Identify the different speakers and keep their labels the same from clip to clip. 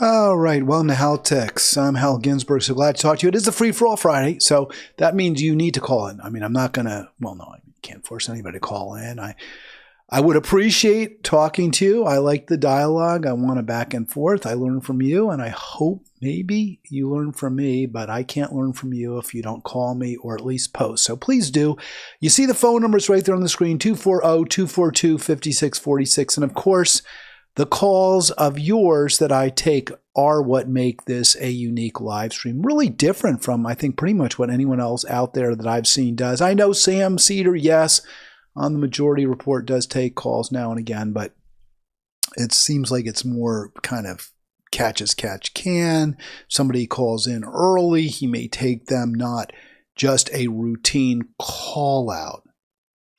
Speaker 1: All right, welcome to Halitics. I'm Hal Ginsberg. So glad to talk to you. It is a free-for-all Friday, so that means you need to call in. I mean, I'm not going to, well, no, I can't force anybody to call in. I would appreciate talking to you. I like the dialogue. I want a back and forth. I learn from you, and I hope maybe you learn from me, but I can't learn from you if you don't call me or at least post. So please do. You see the phone numbers right there on the screen, 240-242-5646. And of course, the calls of yours that I take are what make this a unique live stream. Really different from, I think, pretty much what anyone else out there that I've seen does. I know Sam Cedar, yes, on the Majority Report does take calls now and again, but it seems like it's more kind of catch as catch can. Somebody calls in early, he may take them, not just a routine call out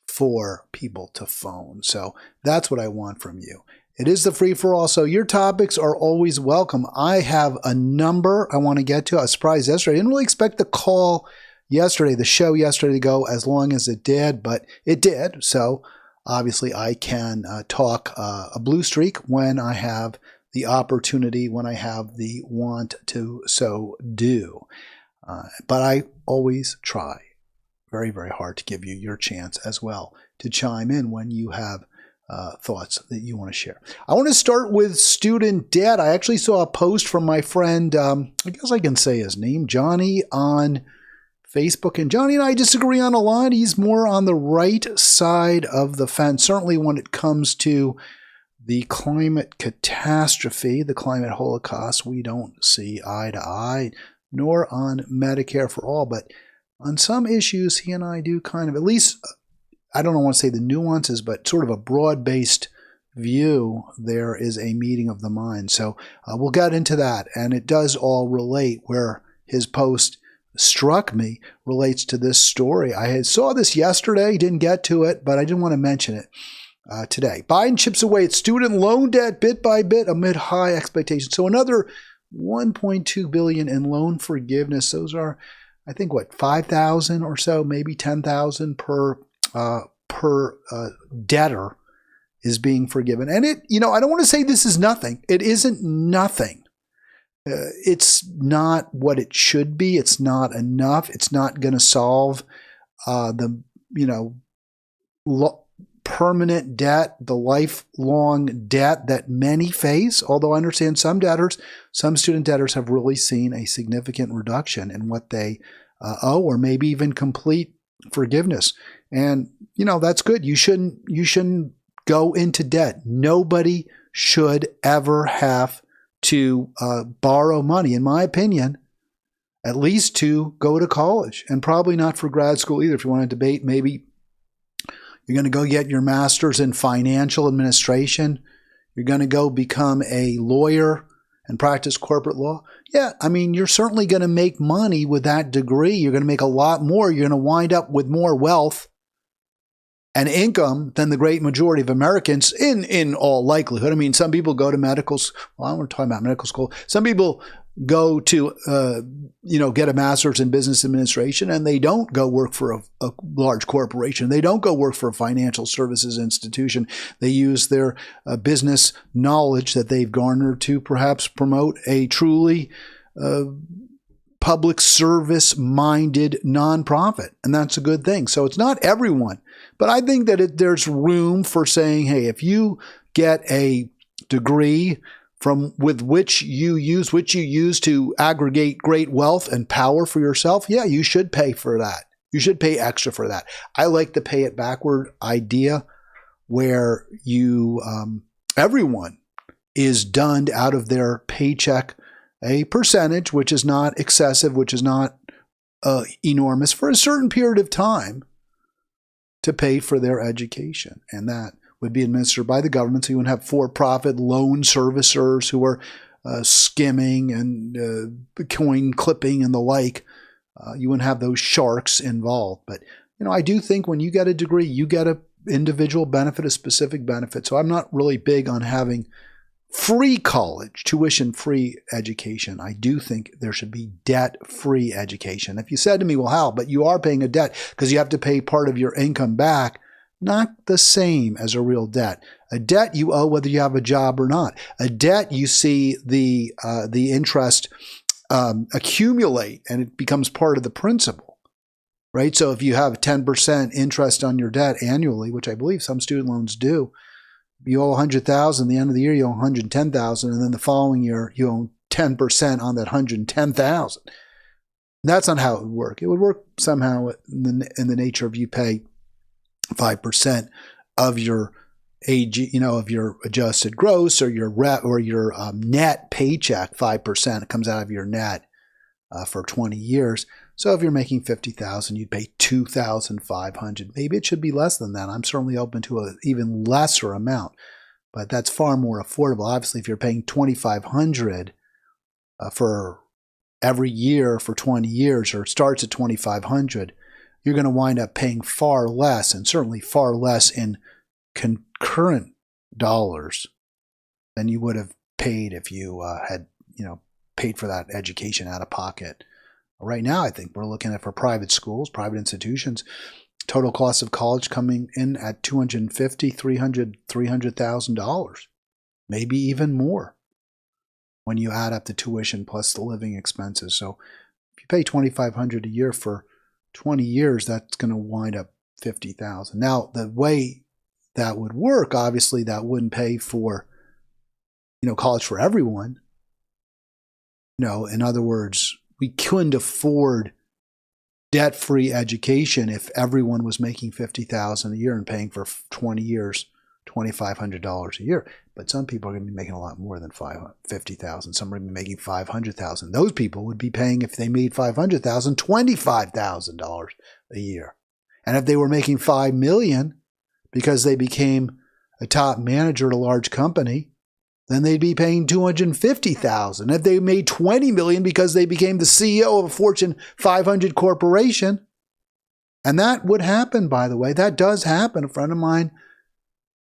Speaker 1: for people to phone. So that's what I want from you. It is the free-for-all, so your topics are always welcome. I have a number I want to get to. I was surprised yesterday. I didn't really expect the call yesterday, the show yesterday, to go as long as it did, but it did. So obviously I can talk a blue streak when I have the opportunity, when I have the want to so do. But I always try very, very hard to give you your chance as well to chime in when you have thoughts that you want to share. I want to start with student debt. I actually saw a post from my friend, I guess I can say his name, Johnny, on Facebook. And Johnny and I disagree on a lot. He's more on the right side of the fence, certainly when it comes to the climate catastrophe, the climate holocaust. We don't see eye to eye, nor on Medicare for all. But on some issues, he and I do kind of, at least, I don't want to say the nuances, but sort of a broad-based view. There is a meeting of the mind. So we'll get into that. And it does all relate where his post struck me relates to this story. I saw this yesterday, didn't get to it, but I didn't want to mention it today. Biden chips away at student loan debt bit by bit amid high expectations. So another $1.2 billion in loan forgiveness. Those are, I think, what, 5,000 or so, maybe 10,000 per debtor is being forgiven. And it, I don't want to say this is nothing. It isn't nothing. It's not what it should be. It's not enough. It's not going to solve the, permanent debt, the lifelong debt that many face. Although I understand some student debtors have really seen a significant reduction in what they owe, or maybe even complete forgiveness. And, that's good. You shouldn't go into debt. Nobody should ever have to borrow money, in my opinion, at least to go to college, and probably not for grad school either. If you want to debate, maybe you're going to go get your master's in financial administration. You're going to go become a lawyer and practice corporate law. Yeah, I mean, you're certainly going to make money with that degree. You're going to make a lot more. You're going to wind up with more wealth and income than the great majority of Americans in all likelihood. I mean, some people go to medical school. Well, I'm not talking about medical school. Some people go to, get a master's in business administration, and they don't go work for a large corporation. They don't go work for a financial services institution. They use their business knowledge that they've garnered to perhaps promote a truly public service-minded nonprofit, and that's a good thing. So it's not everyone, but I think that there's room for saying, hey, if you get a degree which you use to aggregate great wealth and power for yourself, yeah, you should pay for that. You should pay extra for that. I like the pay it backward idea, where everyone is dunned out of their paycheck a percentage, which is not excessive, which is not enormous, for a certain period of time to pay for their education. And that would be administered by the government. So you would have for-profit loan servicers who are skimming and coin clipping and the like. You wouldn't have those sharks involved. But, I do think when you get a degree, you get an individual benefit, a specific benefit. So I'm not really big on having free college, tuition-free education. I do think there should be debt-free education. If you said to me, well, Hal, but you are paying a debt because you have to pay part of your income back, not the same as a real debt. A debt you owe whether you have a job or not. A debt you see the interest accumulate, and it becomes part of the principal, right? So if you have 10% interest on your debt annually, which I believe some student loans do, you owe $100,000. At the end of the year, you owe $110,000, and then the following year you owe 10% on that $110,000. That's not how it would work. It would work somehow in the nature of you pay 5% of your of your adjusted gross or your net paycheck. 5% it comes out of your net for 20 years. So if you're making $50,000, you'd pay $2,500. Maybe it should be less than that. I'm certainly open to an even lesser amount, but that's far more affordable. Obviously, if you're paying $2,500 for every year for 20 years, or it starts at $2,500, you're going to wind up paying far less, and certainly far less in concurrent dollars than you would have paid if you had paid for that education out of pocket. Right now, I think we're looking at, for private schools, private institutions, total cost of college coming in at $250,000, $300,000, maybe even more when you add up the tuition plus the living expenses. So if you pay $2,500 a year for 20 years, that's going to wind up $50,000. Now, the way that would work, obviously, that wouldn't pay for college for everyone. In other words, we couldn't afford debt-free education if everyone was making $50,000 a year and paying for 20 years $2,500 a year. But some people are going to be making a lot more than $50,000. Some are going to be making $500,000. Those people would be paying, if they made $500,000, $25,000 a year. And if they were making $5 million because they became a top manager at a large company, then they'd be paying $250,000. If they made $20 million because they became the CEO of a Fortune 500 corporation, and that would happen, by the way, that does happen. A friend of mine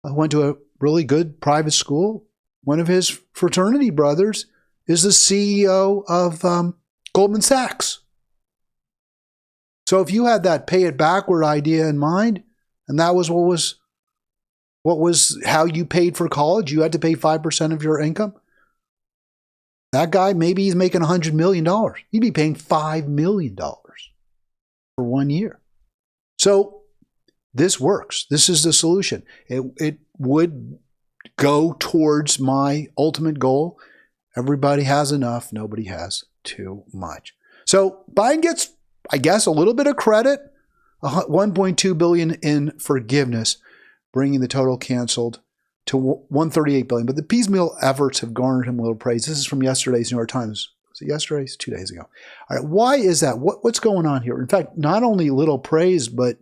Speaker 1: went to a really good private school. One of his fraternity brothers is the CEO of Goldman Sachs. So if you had that pay it backward idea in mind, and that was what was how you paid for college, you had to pay 5% of your income. That guy, maybe he's making $100 million. He'd be paying $5 million for 1 year. So this works. This is the solution. It would go towards my ultimate goal. Everybody has enough. Nobody has too much. So Biden gets, I guess, a little bit of credit. $1.2 billion in forgiveness, bringing the total canceled to $138 billion. But the piecemeal efforts have garnered him a little praise. This is from yesterday's New York Times. Was it yesterday? It's 2 days ago. All right. Why is that? What's going on here? In fact, not only little praise, but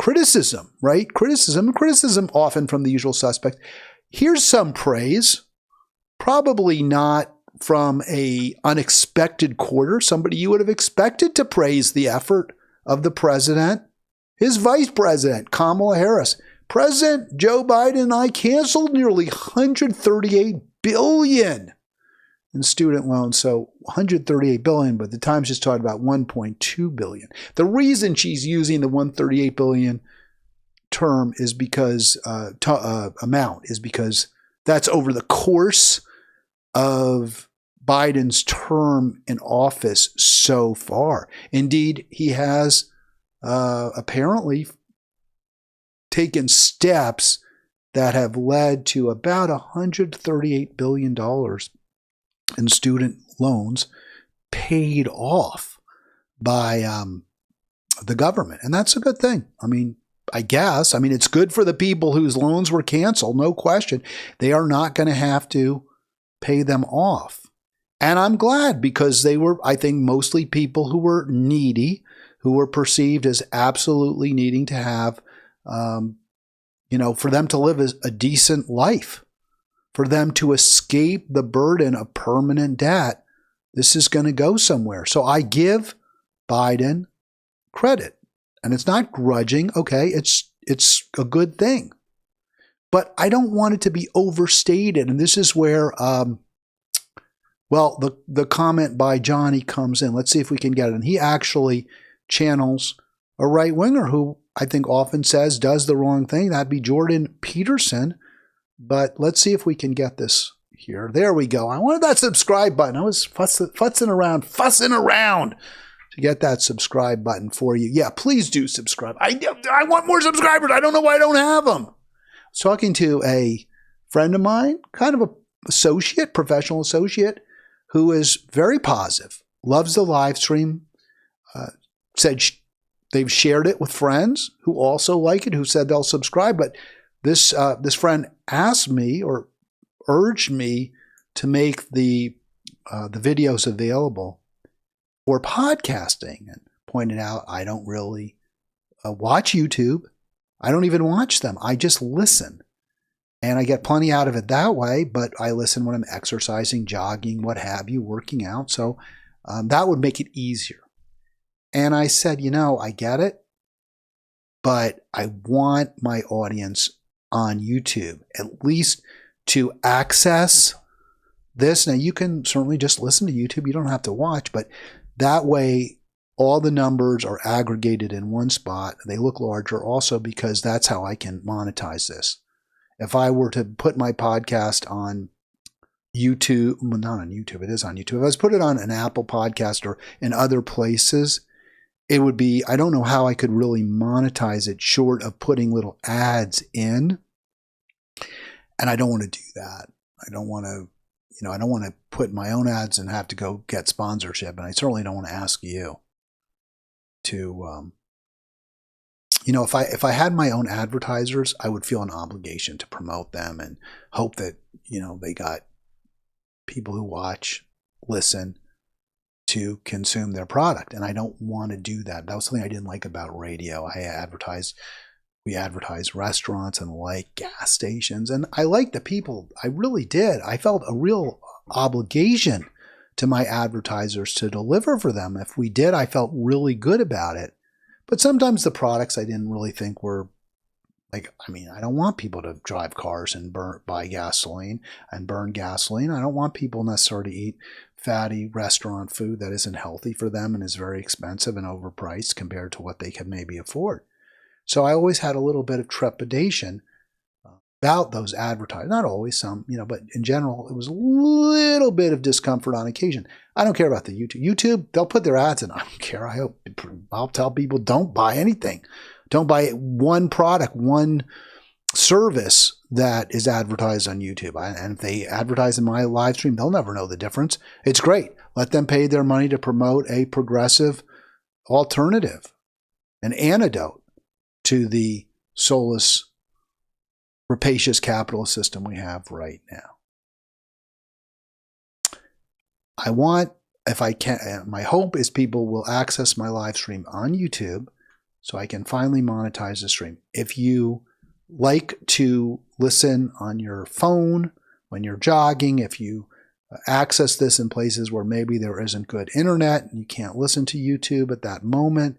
Speaker 1: criticism, right? Criticism often from the usual suspect. Here's some praise, probably not from a unexpected quarter. Somebody you would have expected to praise the effort of the president, his vice president, Kamala Harris. President Joe Biden and I canceled nearly $138 billion in student loans. So $138 billion, but the Times just talked about $1.2 billion. The reason she's using the $138 billion term is because amount is because that's over the course of Biden's term in office so far. Indeed, he has apparently taken steps that have led to about $138 billion in student loans paid off by the government. And that's a good thing. I guess. It's good for the people whose loans were canceled, no question. They are not going to have to pay them off. And I'm glad, because they were, I think, mostly people who were needy, who were perceived as absolutely needing to have, for them to live a decent life, for them to escape the burden of permanent debt. This is going to go somewhere. So I give Biden credit. And it's not grudging. Okay, it's a good thing. But I don't want it to be overstated. And this is where, the comment by Johnny comes in. Let's see if we can get it. And he actually channels a right-winger who I think often says does the wrong thing. That'd be Jordan Peterson. But let's see if we can get this here. There we go. I wanted that subscribe button. I was fussing around to get that subscribe button for you. Yeah, please do subscribe. I want more subscribers. I don't know why I don't have them. I was talking to a friend of mine, kind of a associate, professional associate, who is very positive, loves the live stream, said they've shared it with friends who also like it, who said they'll subscribe. But this friend asked me or urged me to make the videos available for podcasting, and pointed out I don't really watch YouTube. I don't even watch them. I just listen. And I get plenty out of it that way, but I listen when I'm exercising, jogging, what have you, working out. So that would make it easier. And I said, I get it, but I want my audience on YouTube at least to access this. Now, you can certainly just listen to YouTube. You don't have to watch, but that way all the numbers are aggregated in one spot. They look larger also because that's how I can monetize this. If I were to put my podcast on YouTube, well, not on YouTube, it is on YouTube. If I was to put it on an Apple podcast or in other places, it would be, I don't know how I could really monetize it short of putting little ads in. And I don't want to do that. I don't want to put my own ads and have to go get sponsorship. And I certainly don't want to ask you to, if I had my own advertisers, I would feel an obligation to promote them and hope that, they got people who watch, listen to consume their product. And I don't want to do that. That was something I didn't like about radio. We advertised restaurants and gas stations. And I liked the people. I really did. I felt a real obligation to my advertisers to deliver for them. If we did, I felt really good about it. But sometimes the products I didn't really think were I don't want people to drive cars and buy gasoline and burn gasoline. I don't want people necessarily to eat fatty restaurant food that isn't healthy for them and is very expensive and overpriced compared to what they can maybe afford. So I always had a little bit of trepidation about those advertisers. Not always, some, but in general, it was a little bit of discomfort on occasion. I don't care about the YouTube. YouTube, they'll put their ads in. I don't care. I'll tell people, don't buy anything. Don't buy one product, one service that is advertised on YouTube. And if they advertise in my live stream, they'll never know the difference. It's great. Let them pay their money to promote a progressive alternative, an antidote to the soulless, rapacious capitalist system we have right now. If I can, my hope is people will access my live stream on YouTube so I can finally monetize the stream. If you like to listen on your phone when you're jogging, if you access this in places where maybe there isn't good internet and you can't listen to YouTube at that moment,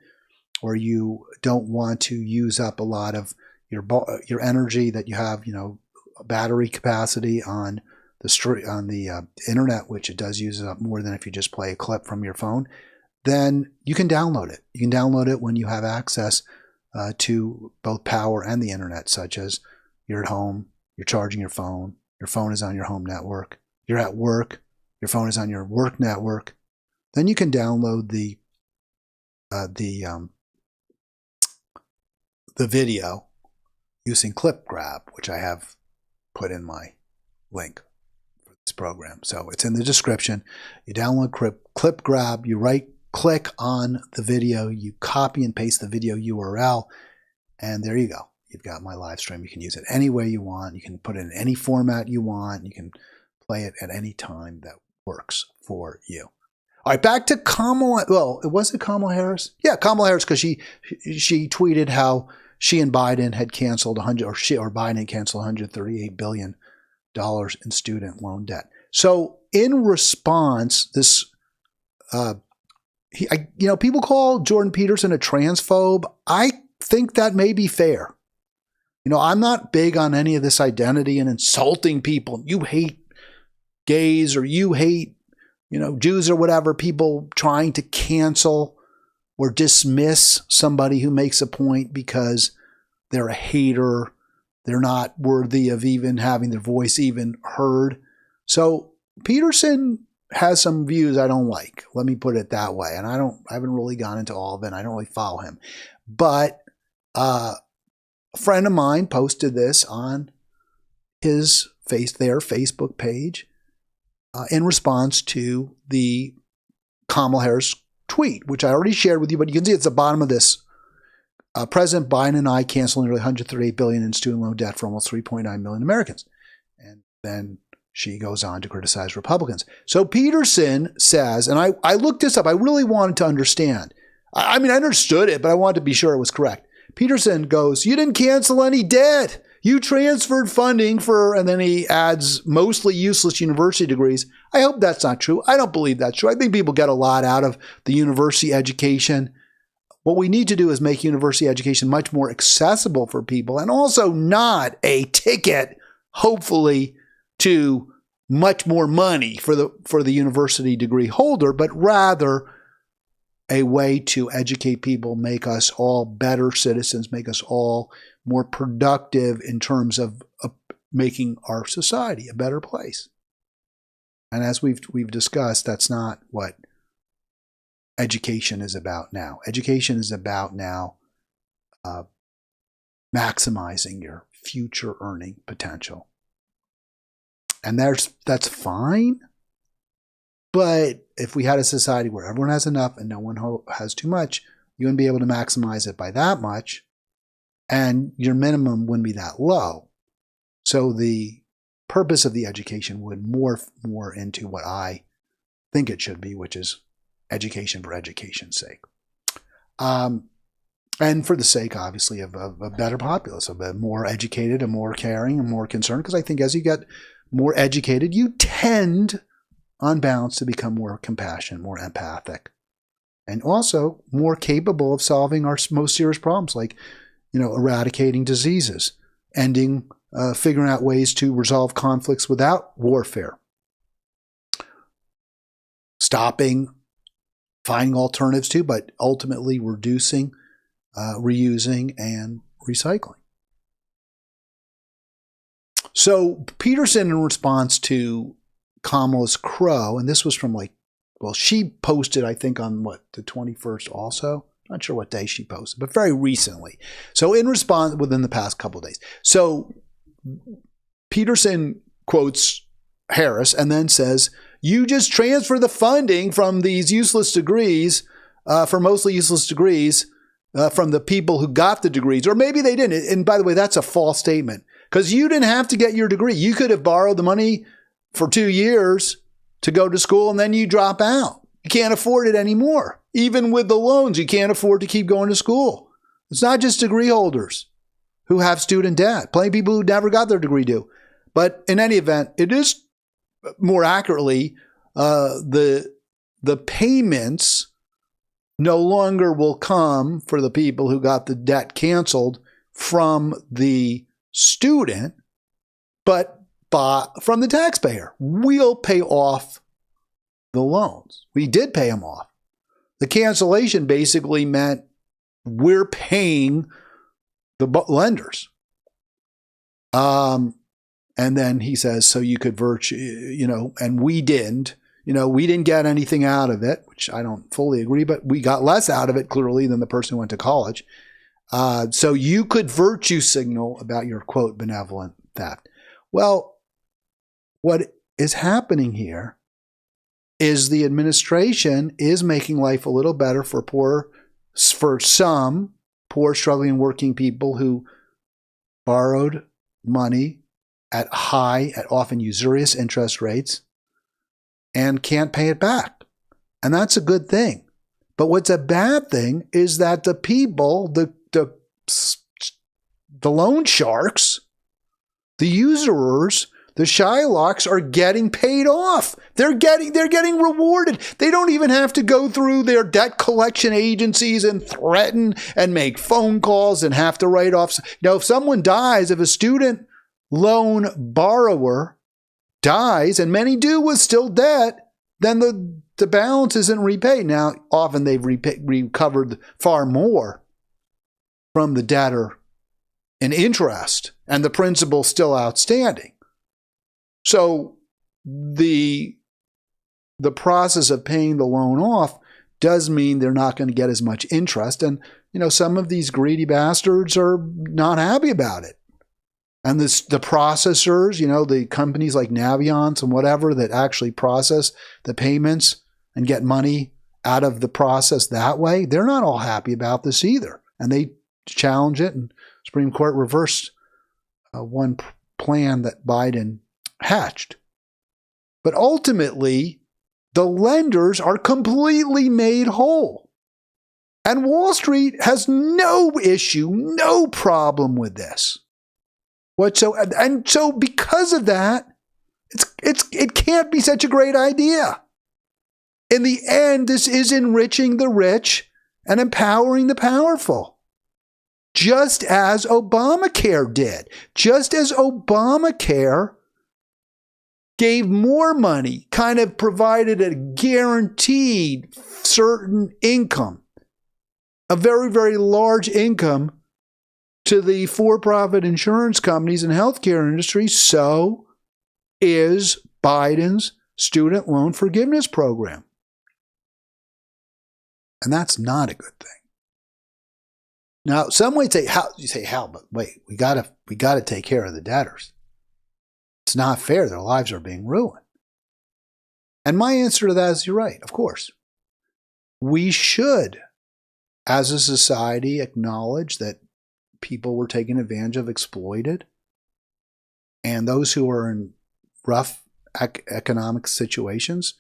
Speaker 1: or you don't want to use up a lot of your energy that you have, battery capacity on the internet, which it does use up more than if you just play a clip from your phone, then you can download it. You can download it when you have access to both power and the internet, such as you're at home, you're charging your phone is on your home network, you're at work, your phone is on your work network. Then you can download the video using Clip Grab, which I have put in my link for this program. So it's in the description. You download Clip Grab, you right-click on the video, you copy and paste the video URL, and there you go. You've got my live stream. You can use it any way you want. You can put it in any format you want. You can play it at any time that works for you. All right, back to Kamala. Well, was it Kamala Harris? Yeah, Kamala Harris, because she tweeted how she and Biden had canceled Biden had canceled $138 billion in student loan debt. So in response, people call Jordan Peterson a transphobe. I think that may be fair. I'm not big on any of this identity and insulting people. You hate gays or you hate, Jews or whatever, people trying to cancel or dismiss somebody who makes a point because they're a hater. They're not worthy of even having their voice even heard. So Peterson has some views I don't like. Let me put it that way. And I haven't really gone into all of it. I don't really follow him. But a friend of mine posted this on their Facebook page in response to the Kamala Harris tweet, which I already shared with you, but you can see it's the bottom of this. President Biden and I canceled nearly $138 billion in student loan debt for almost 3.9 million Americans. And then she goes on to criticize Republicans. So Peterson says, and I looked this up, I really wanted to understand. I mean, I understood it, but I wanted to be sure it was correct. Peterson goes, you didn't cancel any debt. You transferred funding for, and then he adds, mostly useless university degrees. I hope that's not true. I don't believe that's true. I think people get a lot out of the university education. What we need to do is make university education much more accessible for people, and also not a ticket, hopefully, to much more money for the university degree holder, but rather a way to educate people, make us all better citizens, make us all more productive in terms of making our society a better place. And as we've discussed, that's not what education is about now. Education is about now maximizing your future earning potential. And that's fine. But if we had a society where everyone has enough and no one has too much, you wouldn't be able to maximize it by that much. And your minimum wouldn't be that low. So the purpose of the education would morph more into what I think it should be, which is education for education's sake. And for the sake, obviously, of a better populace, of a more educated and more caring and more concerned. Because I think as you get more educated, you tend, on balance, to become more compassionate, more empathic, and also more capable of solving our most serious problems, like, eradicating diseases, figuring out ways to resolve conflicts without warfare, finding alternatives to, but ultimately reducing, reusing, and recycling. So Peterson, in response to Kamala's crow, and this was from she posted, I think, on the 21st also. Not sure what day she posted, but very recently. So in response, within the past couple of days. So Peterson quotes Harris and then says, you just transfer the funding from these useless degrees, for mostly useless degrees, from the people who got the degrees. Or maybe they didn't. And by the way, that's a false statement. Because you didn't have to get your degree. You could have borrowed the money for 2 years to go to school and then you drop out. You can't afford it anymore. Even with the loans, you can't afford to keep going to school. It's not just degree holders who have student debt. Plenty of people who never got their degree do. But in any event, it is more accurately the payments no longer will come for the people who got the debt canceled from the student, but from the taxpayer. We'll pay off the loans. We did pay them off. The cancellation basically meant we're paying the lenders. And then he says, so you could and we didn't. We didn't get anything out of it, which I don't fully agree, but we got less out of it clearly than the person who went to college. So you could virtue signal about your, quote, benevolent theft. Well, what is happening here is the administration is making life a little better for some poor, struggling, working people who borrowed money at often usurious interest rates and can't pay it back. And that's a good thing. But what's a bad thing is that the people, the loan sharks, the usurers, the Shylocks are getting paid off. They're getting rewarded. They don't even have to go through their debt collection agencies and threaten and make phone calls and have to write off. Now, if someone dies, if a student loan borrower dies, and many do with still debt, then the balance isn't repaid. Now, often they've recovered far more from the debtor in interest, and the principal still outstanding. So the process of paying the loan off does mean they're not going to get as much interest. And, some of these greedy bastards are not happy about it. And the processors, the companies like Navient and whatever that actually process the payments and get money out of the process that way, they're not all happy about this either. And they challenge it, and Supreme Court reversed one plan that Biden hatched. But ultimately, the lenders are completely made whole. And Wall Street has no issue, no problem with this. And so because of that, it can't be such a great idea. In the end, this is enriching the rich and empowering the powerful. Just as Obamacare did. Just as Obamacare gave more money, kind of provided a guaranteed certain income, a very, very large income to the for-profit insurance companies and healthcare industry, so is Biden's student loan forgiveness program. And that's not a good thing. Now, some might say, how? But wait, we gotta take care of the debtors. It's not fair. Their lives are being ruined. And my answer to that is, you're right, of course. We should, as a society, acknowledge that people were taken advantage of, exploited, and those who are in rough economic situations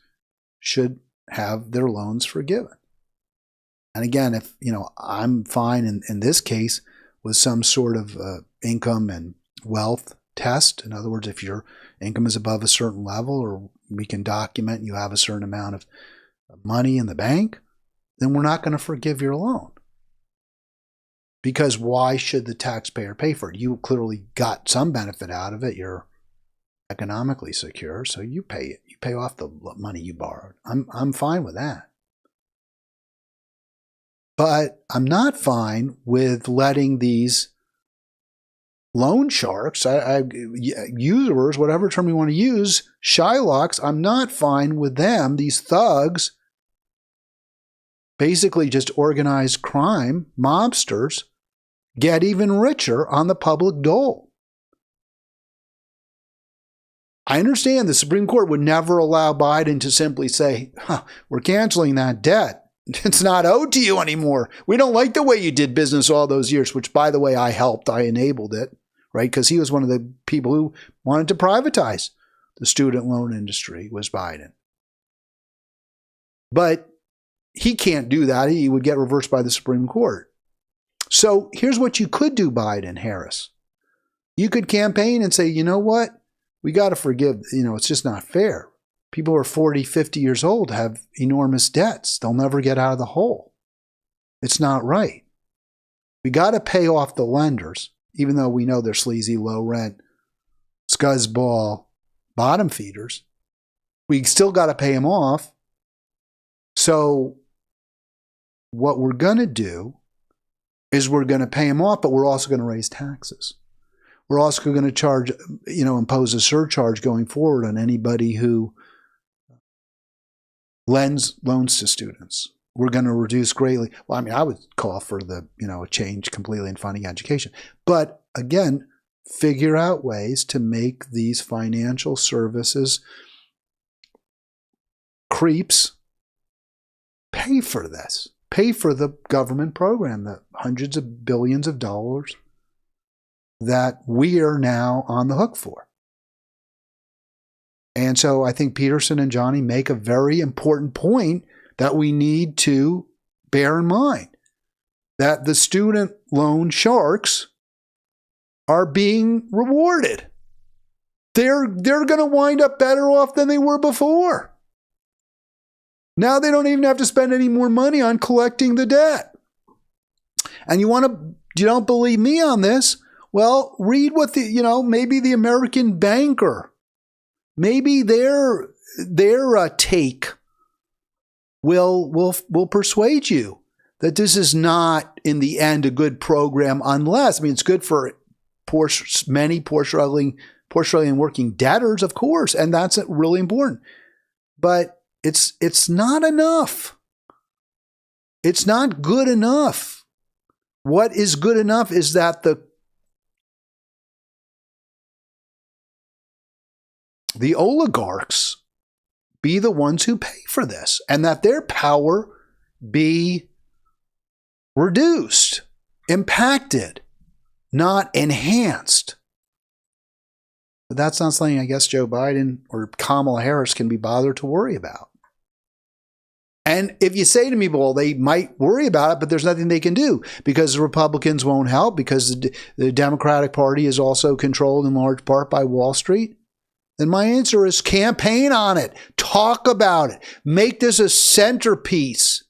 Speaker 1: should have their loans forgiven. And again, if I'm fine in this case with some sort of income and wealth test. In other words, if your income is above a certain level, or we can document you have a certain amount of money in the bank, then we're not going to forgive your loan. Because why should the taxpayer pay for it? You clearly got some benefit out of it. You're economically secure, so you pay it. You pay off the money you borrowed. I'm fine with that. But I'm not fine with letting these loan sharks, usurers, whatever term you want to use, Shylocks, I'm not fine with them, these thugs, basically just organized crime, mobsters, get even richer on the public dole. I understand the Supreme Court would never allow Biden to simply say, we're canceling that debt. It's not owed to you anymore. We don't like the way you did business all those years, which, by the way, I helped. I enabled it, right? Because he was one of the people who wanted to privatize the student loan industry, was Biden. But he can't do that. He would get reversed by the Supreme Court. So here's what you could do, Biden, Harris. You could campaign and say, you know what? We got to forgive. It's just not fair. People who are 40, 50 years old have enormous debts. They'll never get out of the hole. It's not right. We got to pay off the lenders, even though we know they're sleazy, low rent, scuzzball, bottom feeders. We still got to pay them off. So what we're going to do is we're going to pay them off, but we're also going to raise taxes. We're also going to charge, impose a surcharge going forward on anybody who lends loans to students. We're going to reduce greatly. Well, I would call for a change completely in funding education. But again, figure out ways to make these financial services creeps pay for this. Pay for the government program, the hundreds of billions of dollars that we are now on the hook for. And so I think Peterson and Johnny make a very important point that we need to bear in mind, that the student loan sharks are being rewarded. They're going to wind up better off than they were before. Now they don't even have to spend any more money on collecting the debt. And you don't believe me on this? Well, read what maybe the American Banker, maybe their take will persuade you that this is not, in the end, a good program unless, I mean, it's good for many poor struggling working debtors, of course, and that's really important. But it's not enough. It's not good enough. What is good enough is that the oligarchs be the ones who pay for this, and that their power be reduced, impacted, not enhanced. But that's not something I guess Joe Biden or Kamala Harris can be bothered to worry about. And if you say to me, well, they might worry about it, but there's nothing they can do because the Republicans won't help because the Democratic Party is also controlled in large part by Wall Street, then my answer is campaign on it. Talk about it. Make this a centerpiece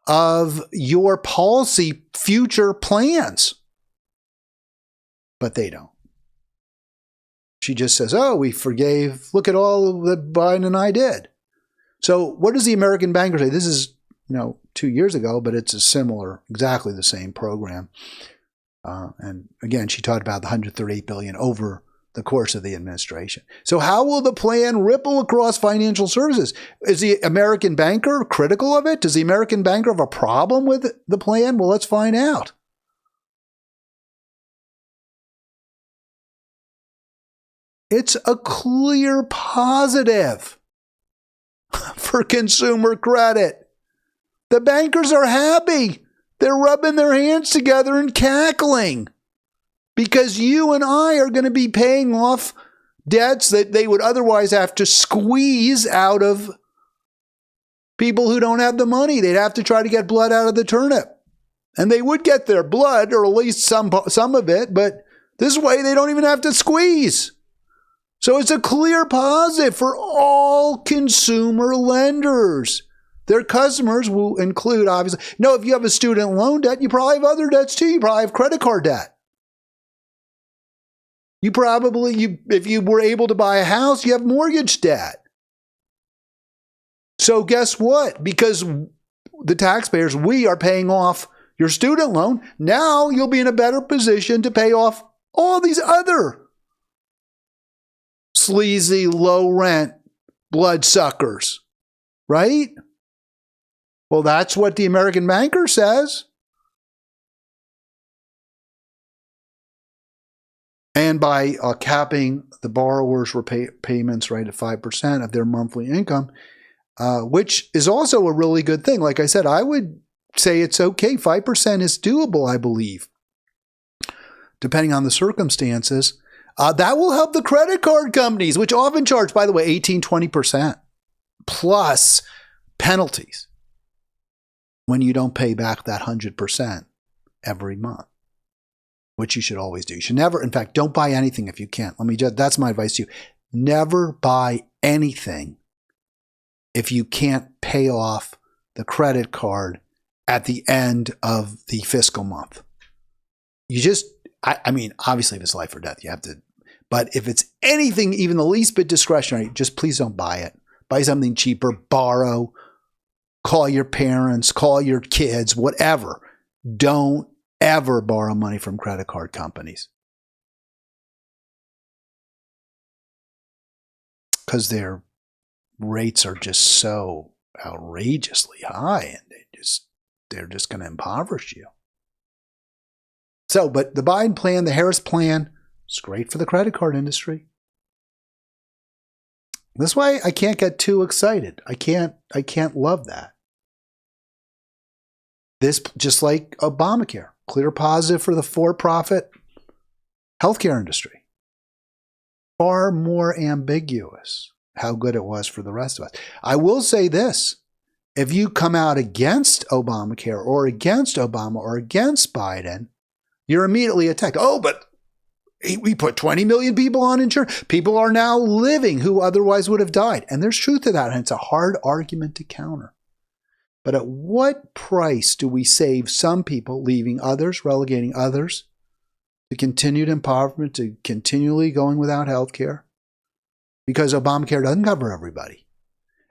Speaker 1: of your policy future plans. But they don't. She just says, oh, we forgave. Look at all that Biden and I did. So what does the American banker say? This is, 2 years ago, but it's a similar, exactly the same program. And again, she talked about the $138 billion over the course of the administration. So how will the plan ripple across financial services? Is the American banker critical of it? Does the American banker have a problem with the plan? Well, let's find out. It's a clear positive for consumer credit. The bankers are happy. They're rubbing their hands together and cackling because you and I are going to be paying off debts that they would otherwise have to squeeze out of people who don't have the money. They'd have to try to get blood out of the turnip. And they would get their blood, or at least some of it, but this way they don't even have to squeeze. So it's a clear positive for all consumer lenders. Their customers will include, obviously. No, if you have a student loan debt, you probably have other debts too. You probably have credit card debt. You probably, if you were able to buy a house, you have mortgage debt. So guess what? Because the taxpayers, we are paying off your student loan. Now you'll be in a better position to pay off all these other sleazy, low-rent bloodsuckers, right? Well, that's what the American banker says. And by capping the borrower's payments right at 5% of their monthly income, which is also a really good thing. Like I said, I would say it's okay. 5% is doable, I believe, depending on the circumstances. That will help the credit card companies, which often charge, by the way, 18, 20% plus penalties when you don't pay back that 100% every month, which you should always do. You should never, in fact, don't buy anything if you can't. That's my advice to you. Never buy anything if you can't pay off the credit card at the end of the fiscal month. You just, obviously if it's life or death, you have to, but if it's anything, even the least bit discretionary, just please don't buy it. Buy something cheaper, borrow, call your parents, call your kids, whatever. Don't ever borrow money from credit card companies. Because their rates are just so outrageously high and they're just going to impoverish you. So, but the Biden plan, the Harris plan, it's great for the credit card industry. That's why I can't get too excited. I can't love that. This, just like Obamacare, clear positive for the for-profit healthcare industry. Far more ambiguous how good it was for the rest of us. I will say this. If you come out against Obamacare or against Obama or against Biden, you're immediately attacked. Oh, but we put 20 million people on insurance. People are now living who otherwise would have died. And there's truth to that. And it's a hard argument to counter. But at what price do we save some people, leaving others, relegating others to continued impoverishment, to continually going without health care? Because Obamacare doesn't cover everybody.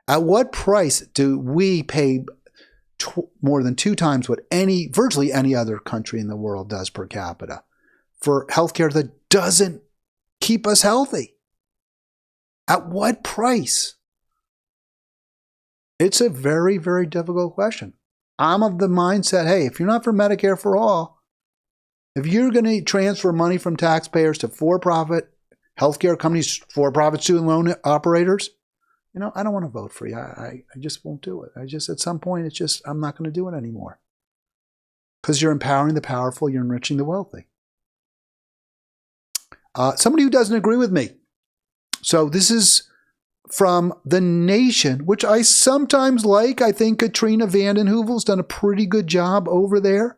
Speaker 1: At what price do we pay more than 2 times what virtually any other country in the world does per capita for healthcare that doesn't keep us healthy? At what price? It's a very, very difficult question. I'm of the mindset, hey, if you're not for Medicare for all, if you're going to transfer money from taxpayers to for-profit healthcare companies, for-profit student loan operators, I don't want to vote for you. I just won't do it. At some point, I'm not going to do it anymore. Because you're empowering the powerful, you're enriching the wealthy. Somebody who doesn't agree with me. So this is from The Nation, which I sometimes like. I think Katrina vanden Heuvel's done a pretty good job over there.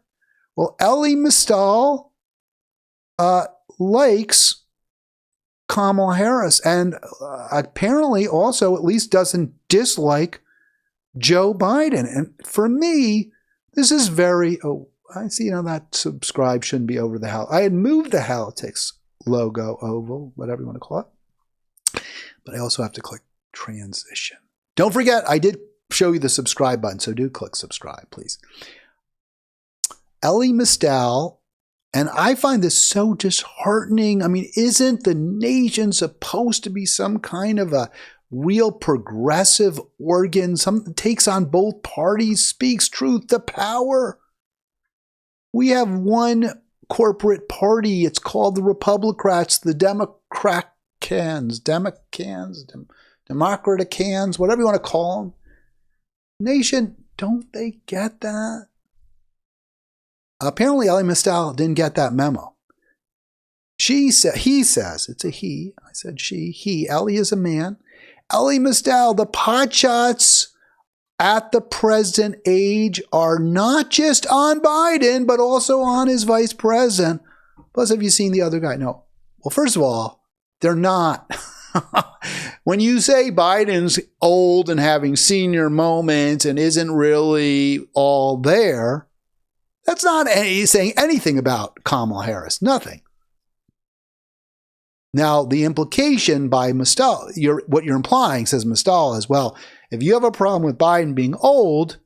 Speaker 1: Well, Elie Mystal likes Kamala Harris and apparently also at least doesn't dislike Joe Biden. And for me, this is very, I see that subscribe shouldn't be over the I had moved the Halitics logo oval, whatever you want to call it. But I also have to click transition. Don't forget, I did show you the subscribe button, so do click subscribe, please. Elie Mystal, and I find this so disheartening. I mean, isn't The Nation supposed to be some kind of a real progressive organ? Some takes on both parties, speaks truth to power. We have one corporate party. It's called the Republicrats, the Democraticans, whatever you want to call them. Nation, don't they get that? Apparently, Elie Mystal didn't get that memo. He says, it's a he. I said he. Elie is a man. Elie Mystal, the potshots at the present age are not just on Biden, but also on his vice president. Plus, have you seen the other guy? No. Well, first of all, they're not. When you say Biden's old and having senior moments and isn't really all there, that's not saying anything about Kamala Harris. Nothing. Now, the implication by Mystal, what you're implying, says Mystal as well, if you have a problem with Biden being old,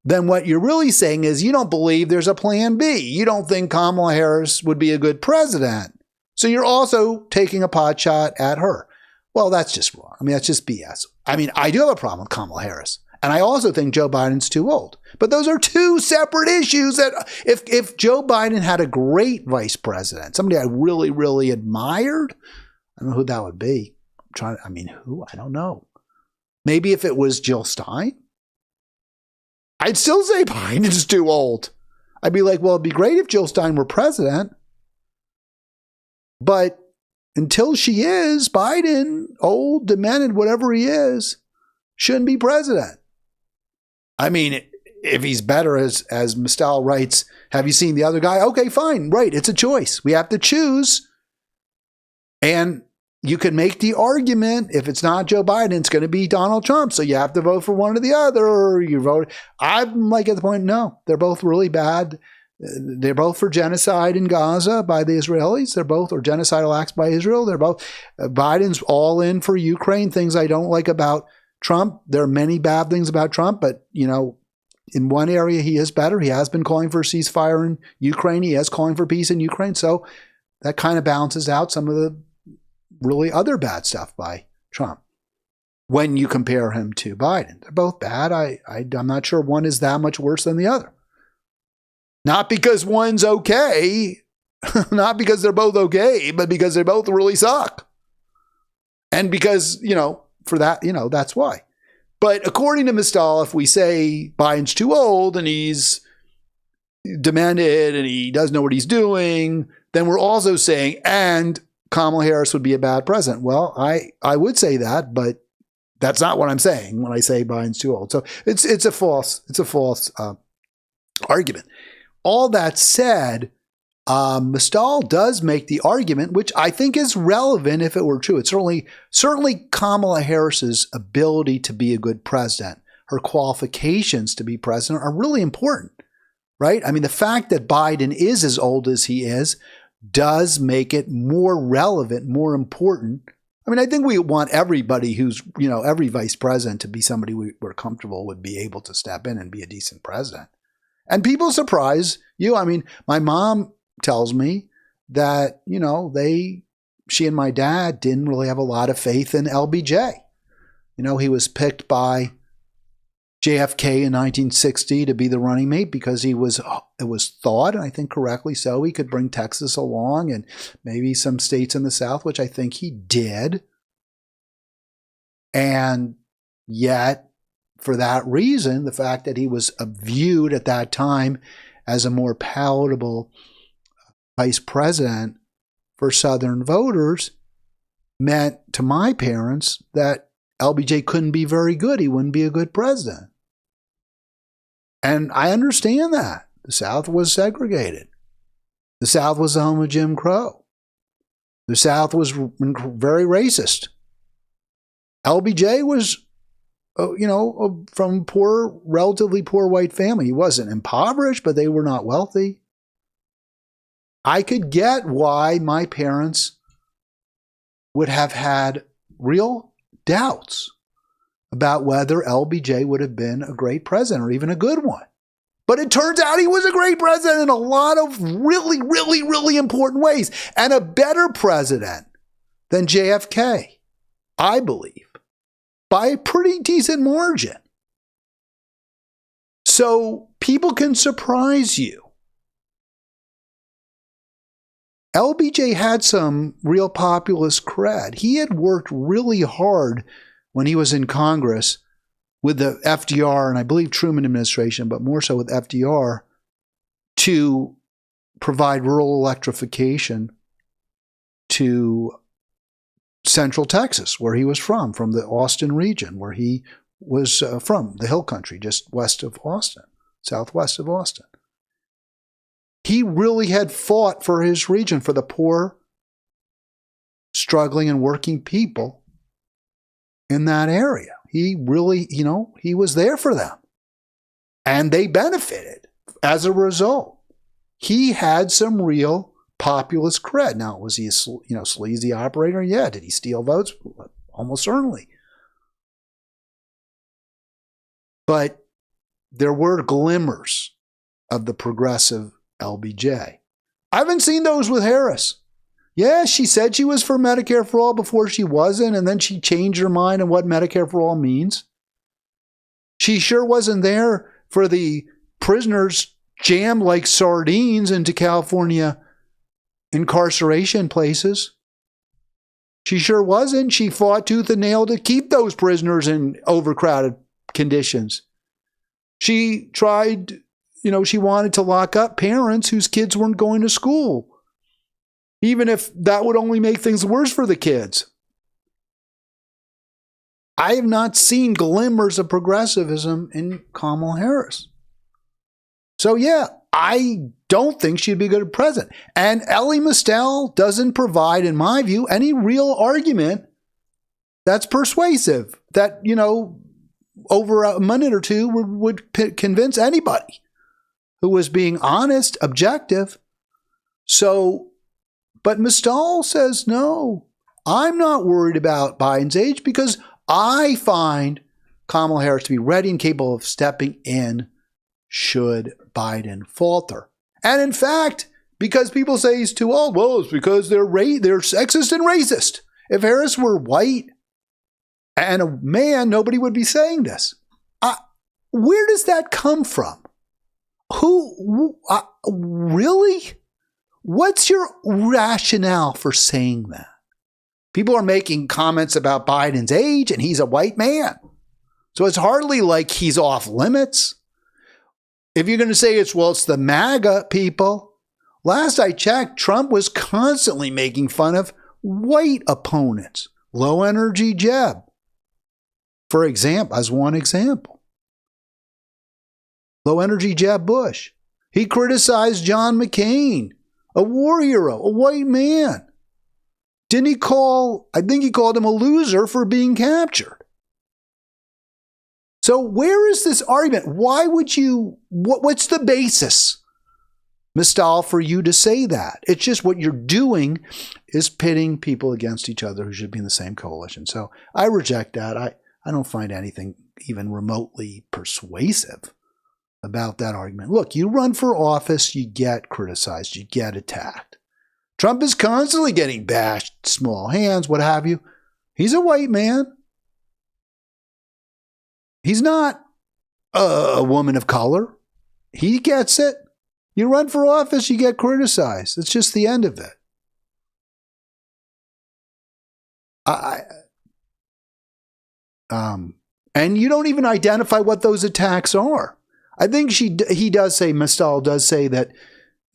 Speaker 1: then what you're really saying is you don't believe there's a plan B. You don't think Kamala Harris would be a good president. So you're also taking a pot shot at her. Well, that's just wrong. I mean, that's just BS. I mean, I do have a problem with Kamala Harris. And I also think Joe Biden's too old. But those are two separate issues that if Joe Biden had a great vice president, somebody I really, really admired, I don't know who that would be. Who? I don't know. Maybe if it was Jill Stein, I'd still say Biden's too old. I'd be like, well, it'd be great if Jill Stein were president. But until she is, Biden, old, demented, whatever he is, shouldn't be president. I mean, if he's better, as Mystal writes, have you seen the other guy? Okay, fine. Right. It's a choice. We have to choose. And you can make the argument, if it's not Joe Biden, it's going to be Donald Trump. So you have to vote for one or the other, or you vote. I'm like at the point, no, they're both really bad. They're both for genocide in Gaza by the Israelis. They're both, or genocidal acts by Israel. They're both, Biden's all in for Ukraine, things I don't like about Trump. There are many bad things about Trump, but, in one area he is better. He has been calling for a ceasefire in Ukraine. He is calling for peace in Ukraine. So that kind of balances out some of the really other bad stuff by Trump when you compare him to Biden. They're both bad. I'm not sure one is that much worse than the other. Not because one's okay, not because they're both okay, but because they both really suck. And because, for that, that's why. But according to Mystal, if we say Biden's too old and he's demented and he doesn't know what he's doing, then we're also saying, and Kamala Harris would be a bad president. Well, I would say that, but that's not what I'm saying when I say Biden's too old. So it's a false argument. All that said, Mystal does make the argument, which I think is relevant if it were true. It's certainly Kamala Harris's ability to be a good president, her qualifications to be president are really important, right? I mean, the fact that Biden is as old as he is does make it more relevant, more important I mean, I think we want everybody who's, every vice president to be somebody we're comfortable would be able to step in and be a decent president. And people surprise you. I mean, my mom tells me that, she and my dad didn't really have a lot of faith in LBJ. He was picked by JFK in 1960 to be the running mate because it was thought, and I think correctly so, he could bring Texas along and maybe some states in the South, which I think he did. And yet, for that reason, the fact that he was viewed at that time as a more palatable vice president for Southern voters meant to my parents that LBJ couldn't be very good. He wouldn't be a good president. And I understand that. The South was segregated. The South was the home of Jim Crow. The South was very racist. LBJ was, from relatively poor white family. He wasn't impoverished, but they were not wealthy. I could get why my parents would have had real doubts about whether LBJ would have been a great president or even a good one. But it turns out he was a great president in a lot of really, really, really important ways, and a better president than JFK, I believe, by a pretty decent margin. So people can surprise you. LBJ had some real populist cred. He had worked really hard when he was in Congress with the FDR and I believe Truman administration, but more so with FDR, to provide rural electrification to Central Texas, where he was from the Austin region, where he was from, the Hill Country, just west of Austin, southwest of Austin. He really had fought for his region, for the poor, struggling and working people in that area. He really, he was there for them. And they benefited as a result. He had some real populist cred. Now, was he a sleazy operator? Yeah. Did he steal votes? Almost certainly. But there were glimmers of the progressive LBJ. I haven't seen those with Harris. Yeah, she said she was for Medicare for all before she wasn't, and then she changed her mind on what Medicare for all means. She sure wasn't there for the prisoners jammed like sardines into California incarceration places. She sure wasn't. She fought tooth and nail to keep those prisoners in overcrowded conditions. She tried, she wanted to lock up parents whose kids weren't going to school, even if that would only make things worse for the kids. I have not seen glimmers of progressivism in Kamala Harris. So yeah, I don't think she'd be a good president. And Elie Mystal doesn't provide, in my view, any real argument that's persuasive, that, over a minute or two would convince anybody who was being honest, objective. So, but Mystal says, no, I'm not worried about Biden's age because I find Kamala Harris to be ready and capable of stepping in should Biden falter. And in fact, because people say he's too old, well, it's because they're sexist and racist. If Harris were white and a man, nobody would be saying this. Where does that come from? Really? What's your rationale for saying that? People are making comments about Biden's age and he's a white man. So it's hardly like he's off limits. If you're going to say it's the MAGA people, last I checked, Trump was constantly making fun of white opponents. Low energy Jeb, for example, as one example. Low energy Jeb Bush. He criticized John McCain, a war hero, a white man. I think he called him a loser for being captured. So where is this argument? Why would you, what's the basis Mistal, for you to say that. It's just what you're doing is pitting people against each other who should be in the same coalition. So I reject that. I don't find anything even remotely persuasive about that argument. Look, you run for office, you get criticized, you get attacked. Trump is constantly getting bashed, small hands, what have you. He's a white man. He's not a woman of color. He gets it. You run for office, you get criticized. It's just the end of it. And you don't even identify what those attacks are. I think he does say, Mistal does say that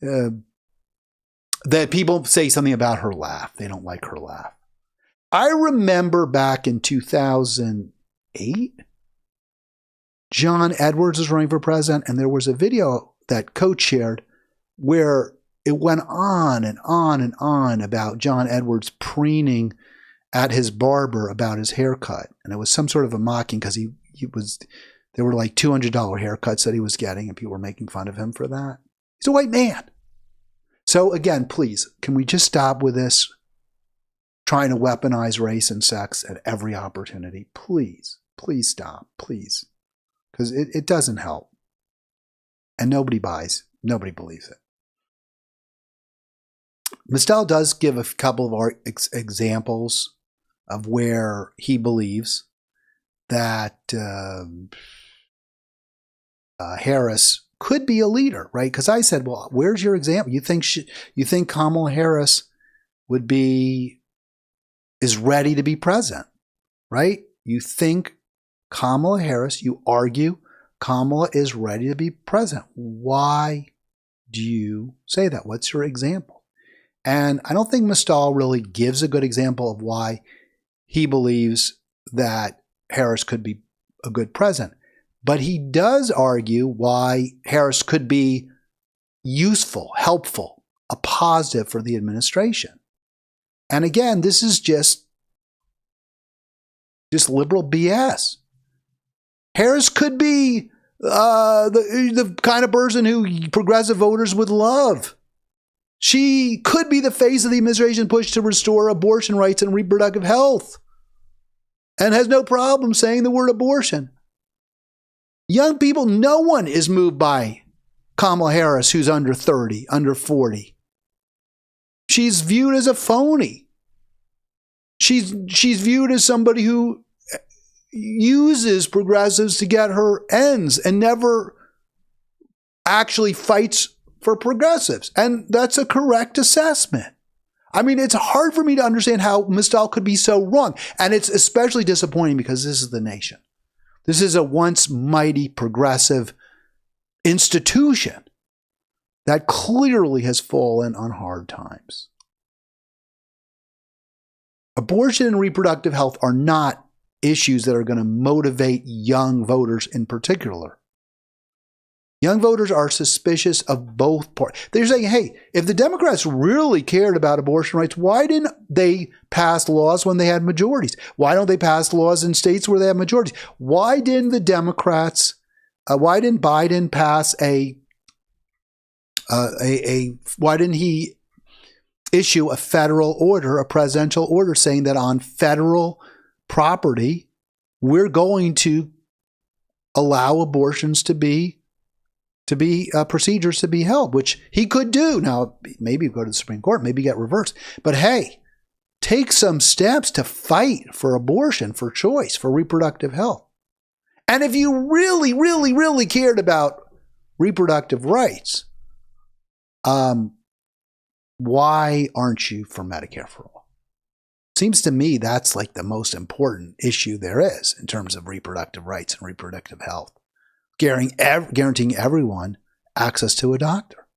Speaker 1: that people say something about her laugh. They don't like her laugh. I remember back in 2008, John Edwards was running for president, and there was a video that Coach shared where it went on and on and on about John Edwards preening at his barber about his haircut. And it was some sort of a mocking because there were like $200 haircuts that he was getting, and people were making fun of him for that. He's a white man. So again, please, can we just stop with this trying to weaponize race and sex at every opportunity? Please, please stop, please. Because it doesn't help. And nobody believes it. Mistal does give a couple of examples of where he believes that Harris could be a leader, right? Because I said, well, where's your example? You think Kamala Harris is ready to be president, right? You think Kamala Harris, you argue Kamala is ready to be president. Why do you say that? What's your example? And I don't think Mistal really gives a good example of why he believes that Harris could be a good president. But he does argue why Harris could be useful, helpful, a positive for the administration. And again, this is just liberal BS. Harris could be the kind of person who progressive voters would love. She could be the face of the administration push to restore abortion rights and reproductive health, and has no problem saying the word abortion. Young people, no one is moved by Kamala Harris who's under 30, under 40. She's viewed as a phony. She's viewed as somebody who uses progressives to get her ends and never actually fights for progressives. And that's a correct assessment. I mean, it's hard for me to understand how Mistal could be so wrong. And it's especially disappointing because this is the nation. This is a once mighty progressive institution that clearly has fallen on hard times. Abortion and reproductive health are not issues that are going to motivate young voters in particular. Young voters are suspicious of both parties. They're saying, hey, if the Democrats really cared about abortion rights, why didn't they pass laws when they had majorities? Why don't they pass laws in states where they have majorities? Why didn't the Democrats, why didn't Biden pass why didn't he issue a federal order, a presidential order saying that on federal property, we're going to allow abortions to be procedures to be held, which he could do. Now, maybe go to the Supreme Court, maybe get reversed. But hey, take some steps to fight for abortion, for choice, for reproductive health. And if you really, really, really cared about reproductive rights, why aren't you for Medicare for all? Seems to me that's like the most important issue there is in terms of reproductive rights and reproductive health. Guaranteeing everyone access to a doctor.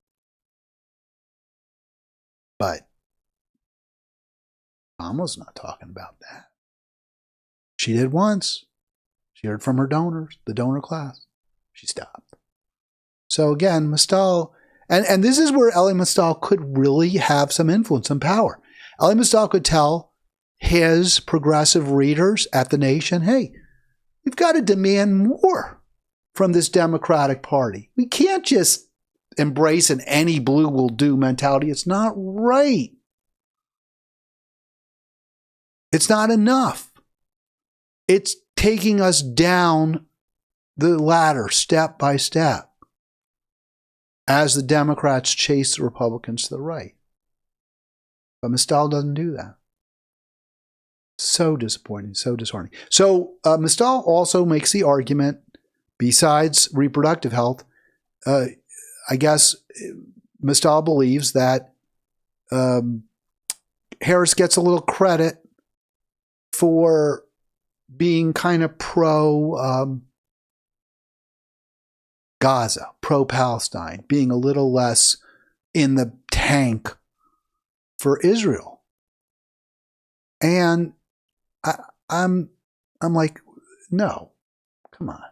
Speaker 1: But Kamala's not talking about that. She did once. She heard from her donors, the donor class. She stopped. So again, Mistal, and this is where Elie Mystal could really have some influence and power. Elie Mystal could tell his progressive readers at the Nation, hey, we've got to demand more from this Democratic Party. We can't just embrace an any blue will do mentality. It's not right. It's not enough. It's taking us down the ladder step by step as the Democrats chase the Republicans to the right. But Mistal doesn't do that. So disappointing, so disheartening. So Mistal also makes the argument, besides reproductive health, I guess Mistal believes that Harris gets a little credit for being kind of pro Gaza, pro Palestine, being a little less in the tank for Israel. And I'm like, no, come on.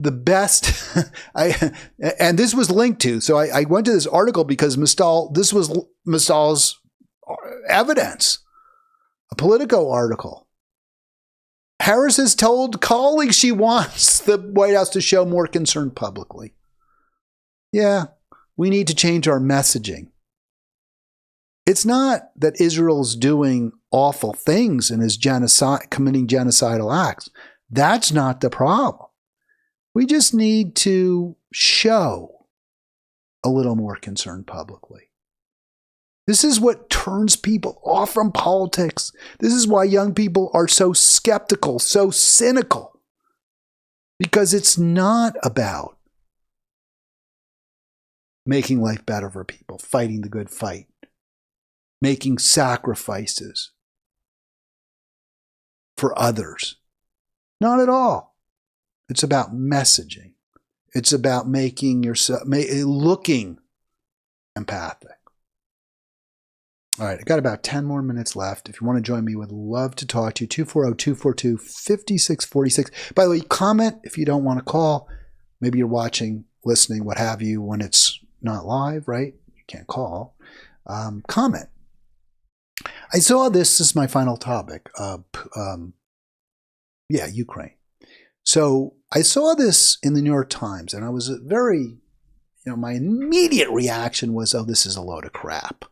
Speaker 1: The best, and this was linked to, so I went to this article because this was Mistal's evidence, a Politico article. Harris has told colleagues she wants the White House to show more concern publicly. Yeah, we need to change our messaging. It's not that Israel's doing awful things and is committing genocidal acts. That's not the problem. We just need to show a little more concern publicly. This is what turns people off from politics. This is why young people are so skeptical, so cynical. Because it's not about making life better for people, fighting the good fight, making sacrifices for others. Not at all. It's about messaging. It's about making yourself, looking empathic. All right, I got about 10 more minutes left. If you want to join me, would love to talk to you. 240-242-5646. By the way, comment if you don't want to call. Maybe you're watching, listening, what have you, when it's not live, right? You can't call. Comment. I saw this is my final topic. Ukraine. So I saw this in the New York Times, and I was very, my immediate reaction was, oh, this is a load of crap.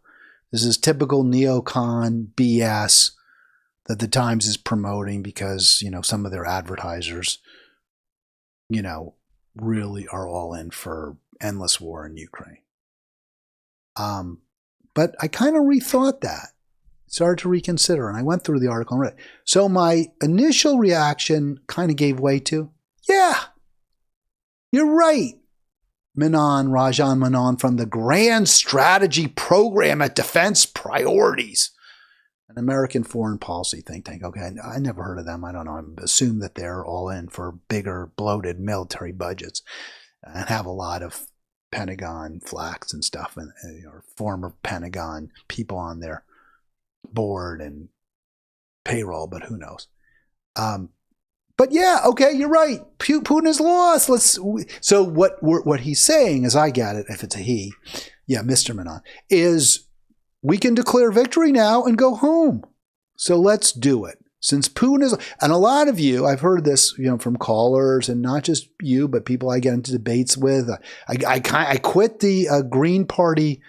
Speaker 1: This is typical neocon BS that the Times is promoting because, some of their advertisers, really are all in for endless war in Ukraine. But I kind of rethought that. Started to reconsider, and I went through the article and read it. So my initial reaction kind of gave way to, yeah, you're right. Rajan Menon from the Grand Strategy Program at Defense Priorities, an American foreign policy think tank. Okay, I never heard of them. I don't know. I assume that they're all in for bigger, bloated military budgets and have a lot of Pentagon flacks and stuff, and or former Pentagon people on their board and payroll, but who knows? But yeah, okay, you're right. Putin is lost. So what he's saying, as I get it, if it's a he, Mr. Menon, is we can declare victory now and go home. So let's do it. Since Putin is, and a lot of you, I've heard this, from callers, and not just you, but people I get into debates with. I quit the Green Party.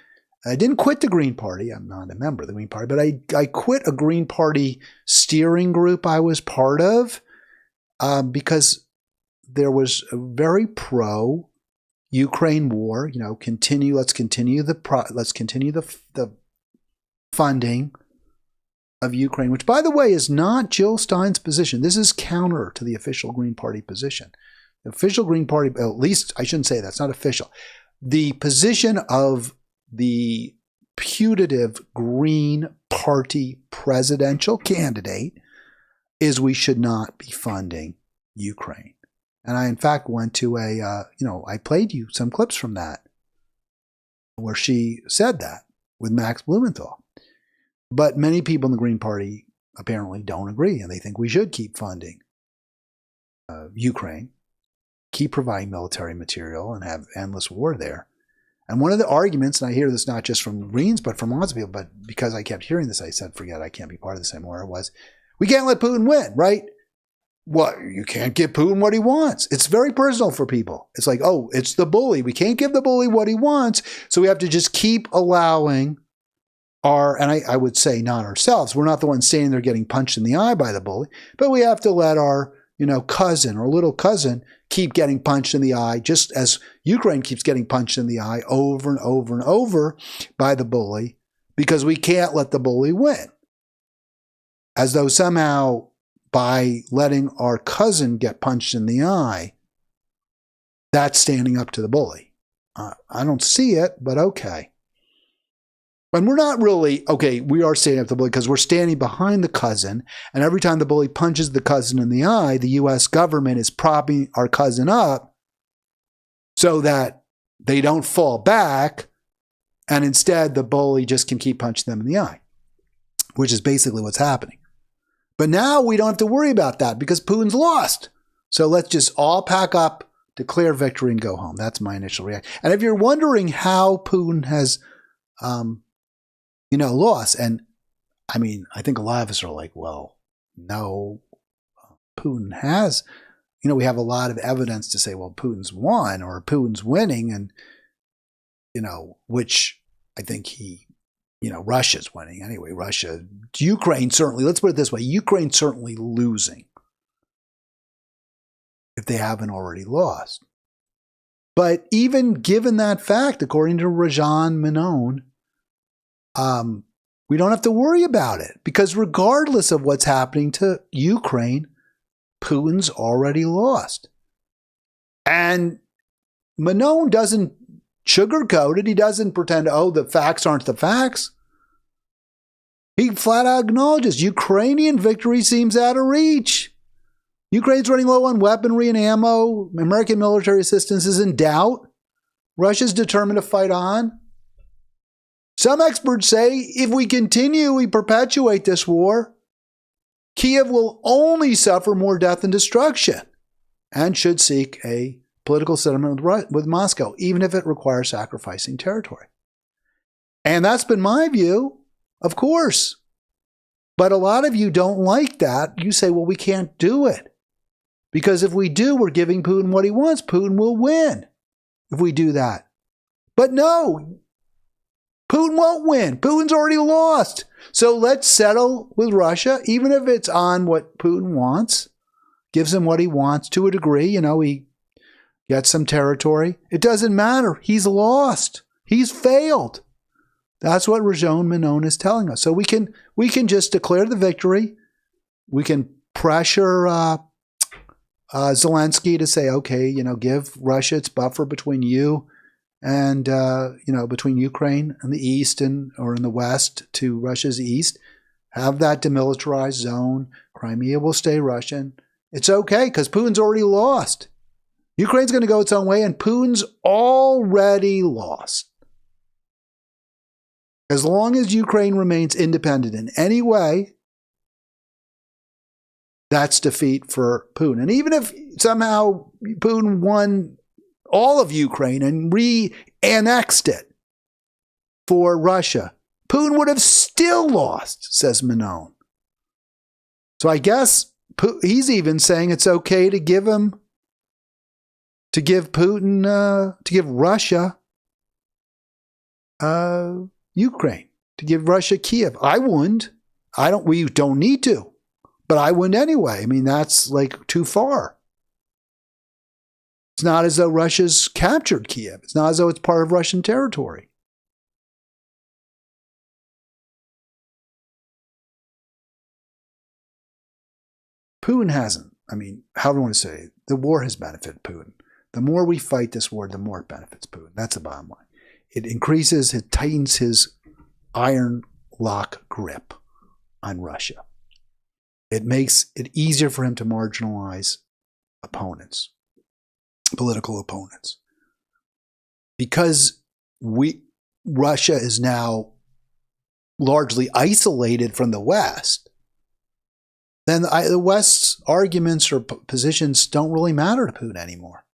Speaker 1: I didn't quit the Green Party. I'm not a member of the Green Party, but I quit a Green Party steering group I was part of because there was a very pro Ukraine war. Let's continue the funding of Ukraine, which, by the way, is not Jill Stein's position. This is counter to the official Green Party position. The official Green Party, at least I shouldn't say that's not official. The position of the putative Green Party presidential candidate is we should not be funding Ukraine. And I, in fact, went to I played you some clips from that where she said that with Max Blumenthal. But many people in the Green Party apparently don't agree, and they think we should keep funding Ukraine, keep providing military material, and have endless war there. And one of the arguments, and I hear this not just from Greens, but from lots of people, but because I kept hearing this, I said, forget, I can't be part of this anymore, was we can't let Putin win, right? what? You can't give Putin what he wants. It's very personal for people. It's like, oh, it's the bully. We can't give the bully what he wants. So we have to just keep allowing and I would say not ourselves. We're not the ones standing there getting punched in the eye by the bully, but we have to let our, cousin or little cousin keep getting punched in the eye, just as Ukraine keeps getting punched in the eye over and over and over by the bully, because we can't let the bully win. As though somehow by letting our cousin get punched in the eye, that's standing up to the bully. I don't see it, but okay. And we're not really, we are standing up to the bully because we're standing behind the cousin. And every time the bully punches the cousin in the eye, the U.S. government is propping our cousin up so that they don't fall back. And instead, the bully just can keep punching them in the eye, which is basically what's happening. But now we don't have to worry about that because Putin's lost. So let's just all pack up, declare victory, and go home. That's my initial reaction. And if you're wondering how Putin has loss. And I mean, I think a lot of us are like, well, no, Putin has, we have a lot of evidence to say, well, Putin's won or Putin's winning. And, which I think Russia's winning anyway. Ukraine certainly, let's put it this way, Ukraine's certainly losing if they haven't already lost. But even given that fact, according to Rajan Menon, we don't have to worry about it because regardless of what's happening to Ukraine, Putin's already lost. And Menon doesn't sugarcoat it. He doesn't pretend, the facts aren't the facts. He flat out acknowledges Ukrainian victory seems out of reach. Ukraine's running low on weaponry and ammo. American military assistance is in doubt. Russia's determined to fight on. Some experts say if we perpetuate this war, Kiev will only suffer more death and destruction and should seek a political settlement with Moscow, even if it requires sacrificing territory. And that's been my view, of course. But a lot of you don't like that. You say, well, we can't do it. Because if we do, we're giving Putin what he wants. Putin will win if we do that. But no, Putin won't win. Putin's already lost. So let's settle with Russia, even if it's on what Putin wants, gives him what he wants to a degree. He gets some territory. It doesn't matter. He's lost. He's failed. That's what Rajan Menon is telling us. So we can just declare the victory. We can pressure Zelensky to say, okay, give Russia its buffer between you and, between Ukraine and the east or in the west to Russia's east, have that demilitarized zone. Crimea will stay Russian. It's okay because Putin's already lost. Ukraine's going to go its own way and Putin's already lost. As long as Ukraine remains independent in any way, that's defeat for Putin. And even if somehow Putin won all of Ukraine and re-annexed it for Russia, Putin would have still lost, says Menon. So I guess he's even saying it's okay to give Russia Ukraine, to give Russia Kiev. I wouldn't. We don't need to, but I wouldn't anyway. I mean, that's like too far. It's not as though Russia's captured Kiev. It's not as though it's part of Russian territory. Putin hasn't. I mean, how do I want to say it? The war has benefited Putin. The more we fight this war, the more it benefits Putin. That's the bottom line. It tightens his iron lock grip on Russia. It makes it easier for him to marginalize opponents, political opponents. Because Russia is now largely isolated from the West, then the West's arguments or positions don't really matter to Putin anymore.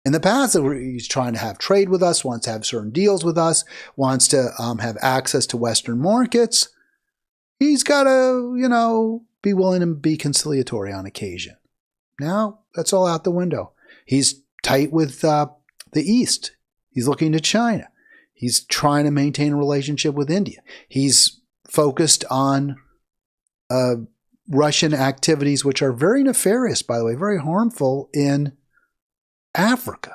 Speaker 1: In the past, he's trying to have trade with us, wants to have certain deals with us, wants to have access to Western markets. He's got to, be willing to be conciliatory on occasion. Now that's all out the window. He's tight with the East. He's looking to China. He's trying to maintain a relationship with India. He's focused on Russian activities, which are very nefarious, by the way, very harmful in Africa.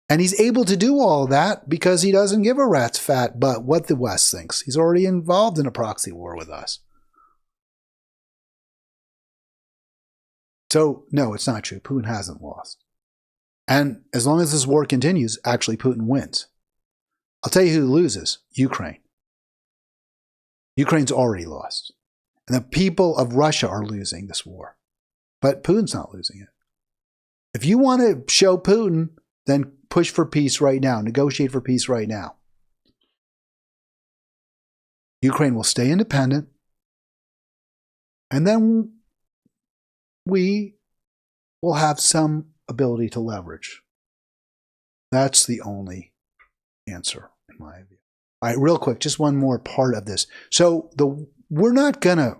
Speaker 1: And he's able to do all of that because he doesn't give a rat's fat butt what the West thinks. He's already involved in a proxy war with us. So, no, it's not true. Putin hasn't lost. And as long as this war continues, actually Putin wins. I'll tell you who loses. Ukraine. Ukraine's already lost. And the people of Russia are losing this war. But Putin's not losing it. If you want to show Putin, then push for peace right now. Negotiate for peace right now. Ukraine will stay independent. And then we will have some ability to leverage. That's the only answer, in my view. All right, real quick, just one more part of this. So we're not gonna.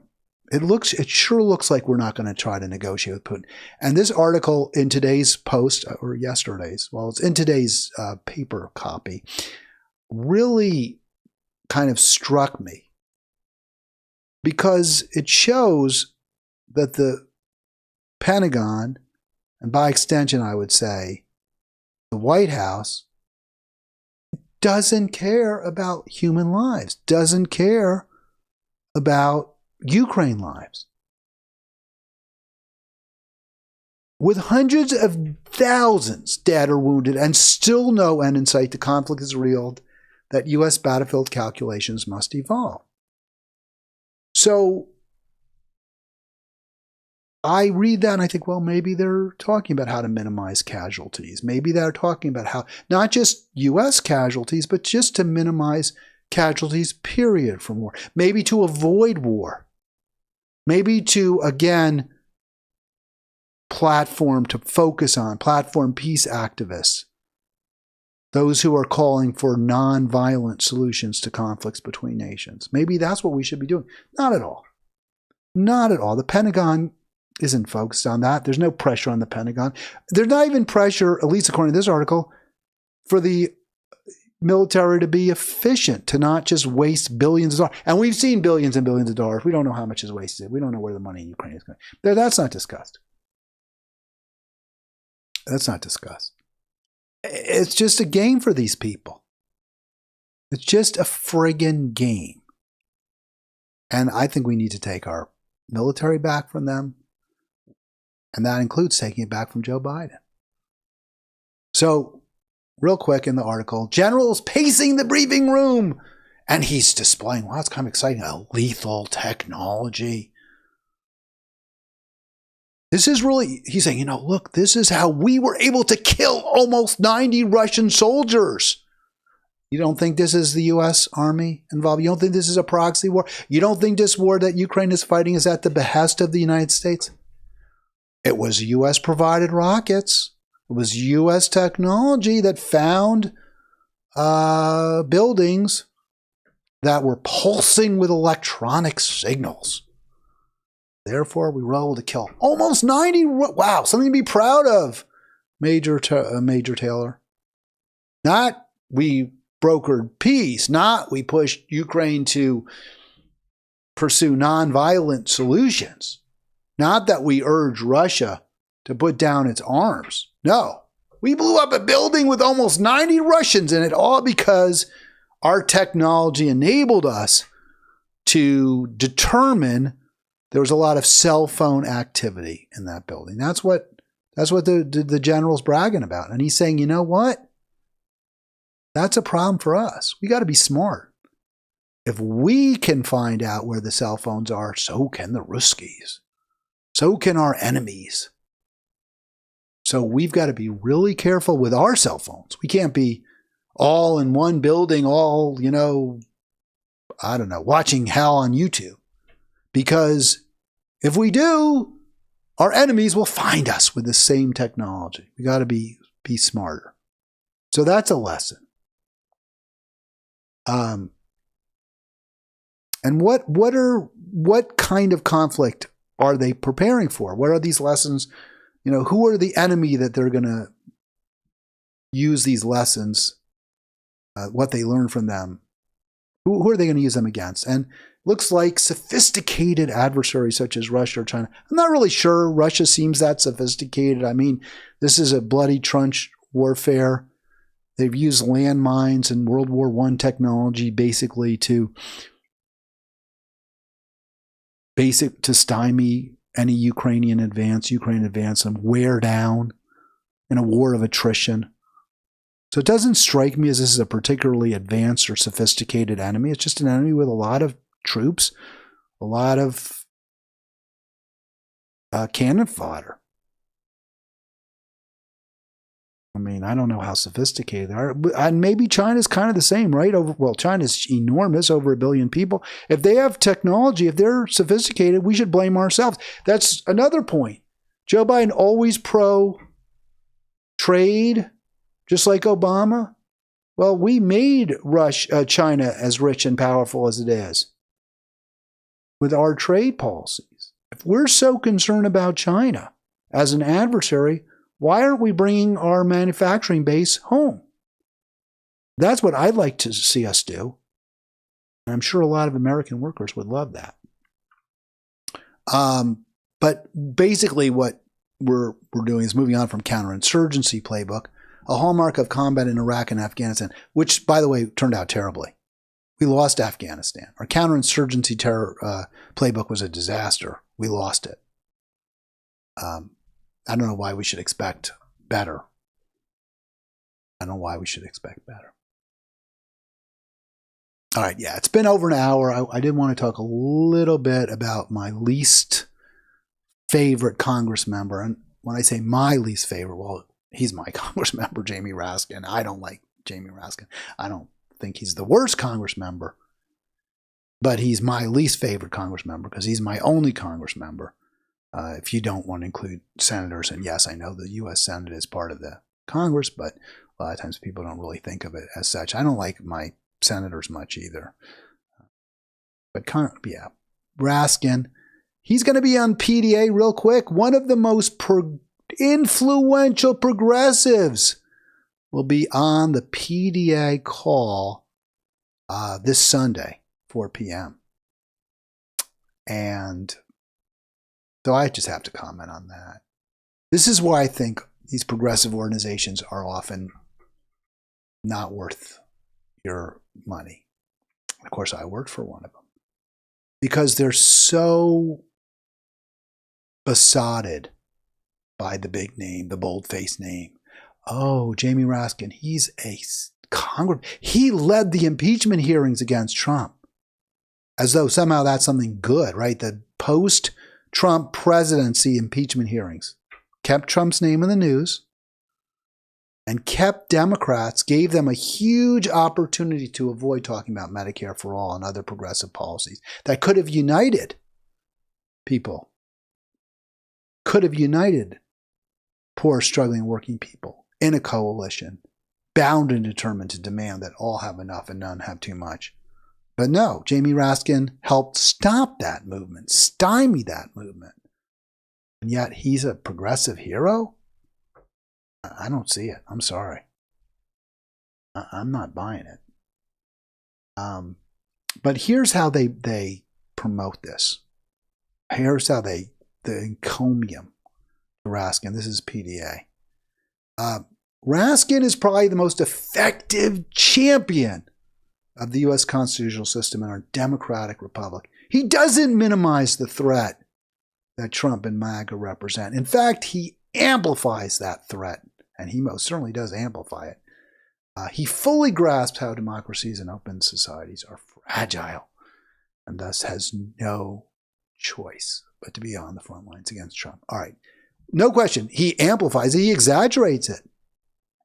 Speaker 1: It sure looks like we're not going to try to negotiate with Putin. And this article in today's post, or yesterday's, well, it's in today's paper copy, really kind of struck me because it shows that the Pentagon, and by extension, I would say, the White House, doesn't care about human lives, doesn't care about Ukraine lives. With hundreds of thousands dead or wounded and still no end in sight, the conflict is real, that U.S. battlefield calculations must evolve. So I read that and I think, well, maybe they're talking about how to minimize casualties. Maybe they're talking about how, not just U.S. casualties, but just to minimize casualties, period, from war. Maybe to avoid war. Maybe to, again, focus on platform peace activists. Those who are calling for non-violent solutions to conflicts between nations. Maybe that's what we should be doing. Not at all. Not at all. The Pentagon isn't focused on that. There's no pressure on the Pentagon. There's not even pressure, at least according to this article, for the military to be efficient, to not just waste billions of dollars. And we've seen billions and billions of dollars. We don't know how much is wasted. We don't know where the money in Ukraine is going. That's not discussed. That's not discussed. It's just a game for these people. It's just a friggin' game. And I think we need to take our military back from them. And that includes taking it back from Joe Biden. So, real quick in the article, generals pacing the briefing room. And he's displaying, wow, it's kind of exciting, a lethal technology. This is really, he's saying, look, this is how we were able to kill almost 90 Russian soldiers. You don't think this is the U.S. Army involved? You don't think this is a proxy war? You don't think this war that Ukraine is fighting is at the behest of the United States? It was U.S.-provided rockets. It was U.S. technology that found buildings that were pulsing with electronic signals. Therefore, we were able to kill almost 90. Wow, something to be proud of, Major Taylor. Not we brokered peace, not we pushed Ukraine to pursue nonviolent solutions, not that we urged Russia to put down its arms. No, we blew up a building with almost 90 Russians in it, all because our technology enabled us to determine there was a lot of cell phone activity in that building. That's what the general's bragging about. And he's saying, you know what? That's a problem for us. We got to be smart. If we can find out where the cell phones are, so can the Ruskies. So can our enemies. So we've got to be really careful with our cell phones. We can't be all in one building, all, watching hell on YouTube. Because if we do, our enemies will find us with the same technology. We got to be smarter. So that's a lesson. And what kind of conflict are they preparing for? What are these lessons? Who are the enemy that they're going to use these lessons, what they learn from them? Who are they going to use them against? And looks like sophisticated adversaries such as Russia or China. I'm not really sure Russia seems that sophisticated. I mean, this is a bloody trench warfare. They've used landmines and World War I technology basically to stymie any Ukrainian advance and wear down in a war of attrition. So it doesn't strike me as this is a particularly advanced or sophisticated enemy. It's just an enemy with a lot of troops, a lot of cannon fodder. I mean, I don't know how sophisticated they are. And maybe China's kind of the same, right? China's enormous, over 1 billion people. If they have technology, if they're sophisticated, we should blame ourselves. That's another point. Joe Biden always pro-trade, just like Obama. Well, we made China as rich and powerful as it is with our trade policies. If we're so concerned about China as an adversary, why aren't we bringing our manufacturing base home? That's what I'd like to see us do. And I'm sure a lot of American workers would love that. But basically what we're doing is moving on from counterinsurgency playbook, a hallmark of combat in Iraq and Afghanistan, which, by the way, turned out terribly. We lost Afghanistan. Our counterinsurgency playbook was a disaster. We lost it. I don't know why we should expect better. All right, yeah, it's been over an hour. I did want to talk a little bit about my least favorite Congress member. And when I say my least favorite, well, he's my Congress member, Jamie Raskin. I don't like Jamie Raskin. I don't think he's the worst Congress member, but he's my least favorite Congress member because he's my only Congress member. If you don't want to include senators, and yes, I know the U.S. Senate is part of the Congress, but a lot of times people don't really think of it as such. I don't like my senators much either. But yeah, Raskin, he's going to be on PDA real quick. One of the most influential progressives will be on the PDA call this Sunday, 4 p.m. And so I just have to comment on that. This is why I think these progressive organizations are often not worth your money. Of course, I worked for one of them. Because they're so besotted by the big name, the bold-faced name. Oh, Jamie Raskin, he's a Congress. He led the impeachment hearings against Trump. As though somehow that's something good, right? The post-Trump presidency impeachment hearings kept Trump's name in the news and kept Democrats, gave them a huge opportunity to avoid talking about Medicare for all and other progressive policies that could have united people, could have united poor, struggling, working people in a coalition, bound and determined to demand that all have enough and none have too much. But no, Jamie Raskin helped stop that movement, stymie that movement. And yet he's a progressive hero? I don't see it. I'm sorry. I'm not buying it. But here's how they promote this. Here's how they encomium Raskin. This is PDA. Raskin is probably the most effective champion of the U.S. constitutional system in our democratic republic. He doesn't minimize the threat that Trump and MAGA represent. In fact, he amplifies that threat, and he most certainly does amplify it. He fully grasps how democracies and open societies are fragile, and thus has no choice but to be on the front lines against Trump. All right, no question. He amplifies it. He exaggerates it.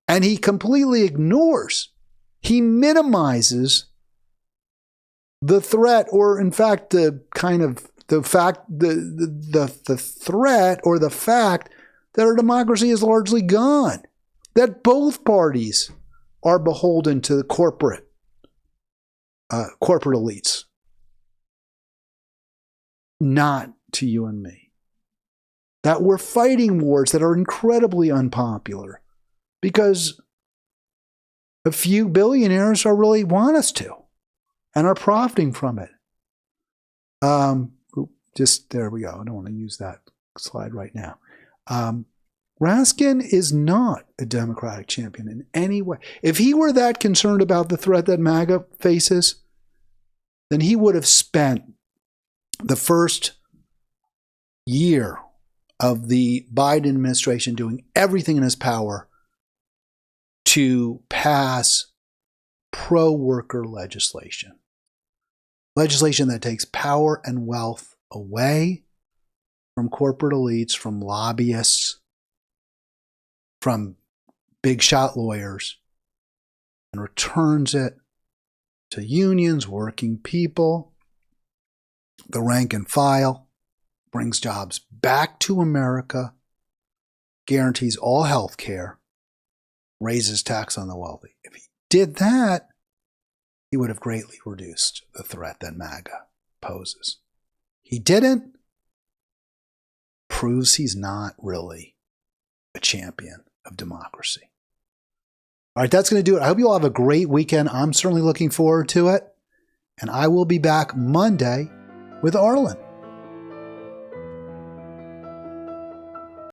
Speaker 1: And he completely ignores, he minimizes the threat, or in fact, the threat or the fact that our democracy is largely gone. That both parties are beholden to the corporate elites, not to you and me. That we're fighting wars that are incredibly unpopular because a few billionaires are really want us to and are profiting from it. Just there we go. I don't want to use that slide right now. Raskin is not a Democratic champion in any way. If he were that concerned about the threat that MAGA faces, then he would have spent the first year of the Biden administration doing everything in his power to pass pro-worker legislation. Legislation that takes power and wealth away from corporate elites, from lobbyists, from big shot lawyers, and returns it to unions, working people, the rank and file, brings jobs back to America, guarantees all health care, raises tax on the wealthy. If he did that, he would have greatly reduced the threat that MAGA poses. He didn't. Proves he's not really a champion of democracy. All right, that's going to do it. I hope you all have a great weekend. I'm certainly looking forward to it. And I will be back Monday with Arlen.